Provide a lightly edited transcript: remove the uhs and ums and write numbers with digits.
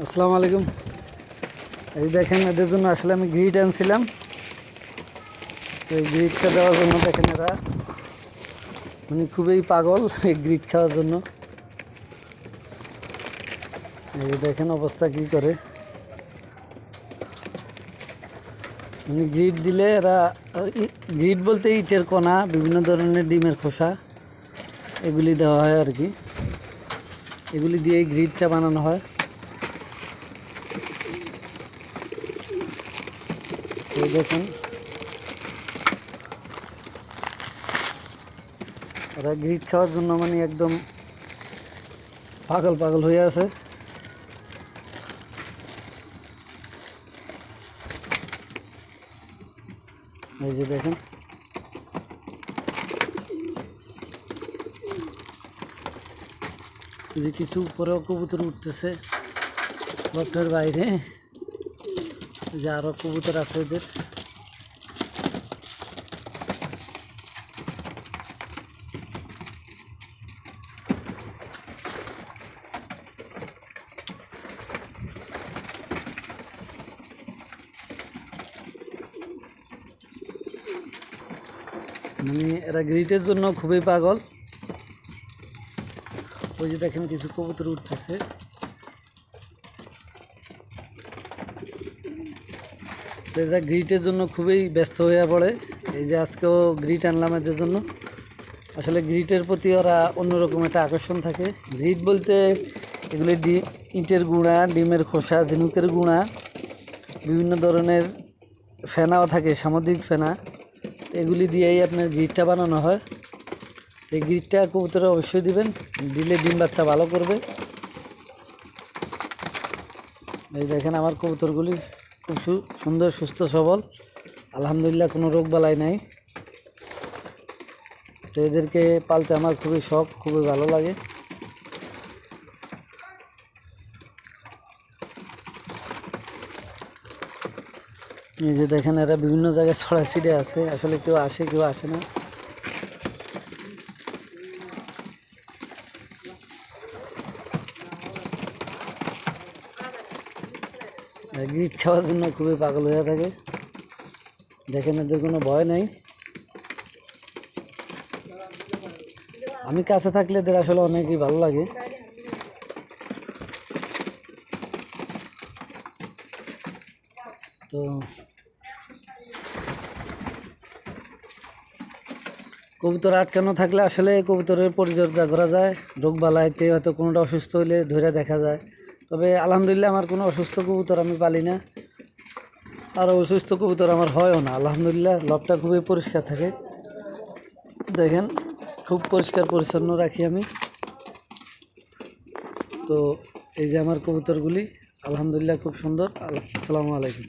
আসসালামু আলাইকুম। এই দেখেন এদের জন্য আসলে আমি গ্রিড আনছিলাম। তো এই গ্রিডটা দেওয়ার জন্য দেখেন এরা মানে খুবই পাগল এই গ্রিড খাওয়ার জন্য। এই দেখেন অবস্থা কি করে, মানে গ্রিড দিলে এরা, গ্রিড বলতে ইটের কণা, বিভিন্ন ধরনের ডিমের খোসা, এগুলি দেওয়া হয় আর কি। এগুলি দিয়ে এই গ্রিডটা বানানো হয়। এই দেখুন ওরা গ্রিড খাওয়ার জন্য মানে একদম পাগল পাগল হয়ে আছে। এই যে দেখেন এই যে কিছু উপরেও কবুতর উঠতেছে ঘরটার বাইরে, যে আরো কবুতর আছে এদের। মানে এরা গ্রিটের জন্য খুবই পাগল। ওই যে দেখেন কিছু কবুতর উঠতেছে। এরা গ্রিটের জন্য খুবই ব্যস্ত হয়ে পড়ে। এই যে আজকেও গ্রিট আনলাম এদের জন্য। আসলে গ্রিটের প্রতি ওরা অন্যরকম একটা আকর্ষণ থাকে। গ্রিট বলতে এগুলি ইটের গুঁড়া, ডিমের খোসা, ঝিনুকের গুঁড়া, বিভিন্ন ধরনের ফেনাও থাকে, সামুদ্রিক ফেনা, এগুলি দিয়েই আপনার গ্রিটটা বানানো হয়। এই গ্রিটটা কবুতরে অবশ্যই দিবেন, দিলে ডিম বাচ্চা ভালো করবে। এই দেখেন আমার কবুতরগুলি খুব সুন্দর, সুস্থ সবল, আলহামদুলিল্লাহ, কোনো রোগ বালাই নাই। তো এদেরকে পালতে আমার খুবই শখ, খুবই ভালো লাগে। এই যে দেখেন এরা বিভিন্ন জায়গায় ছড়াছিটে আছে, আসলে কেউ আসে কেউ আসে না। গ্রিট খাওয়ার জন্য খুবই পাগল হয়ে থাকে। দেখেন এদের কোনো ভয় নেই। আমি কাছে থাকলে এদের আসলে অনেকই ভালো লাগে। তো কবুতর আটকানো থাকলে আসলে কবুতরের পরিচর্যা করা যায়, রোগ বালাইতে হয়তো কোনোটা অসুস্থ হলে ধরে দেখা যায়। তবে আলহামদুলিল্লাহ আমার কোনো অসুস্থ কবুতর আমি পালি না, আর অসুস্থ কবুতর আমার হয়ও না। আলহামদুলিল্লাহ লবটা খুবই পরিষ্কার থাকে। দেখেন খুব পরিষ্কার পরিচ্ছন্ন রাখি আমি। তো এই যে আমার কবুতরগুলি আলহামদুলিল্লাহ খুব সুন্দর। আসসালামু আলাইকুম।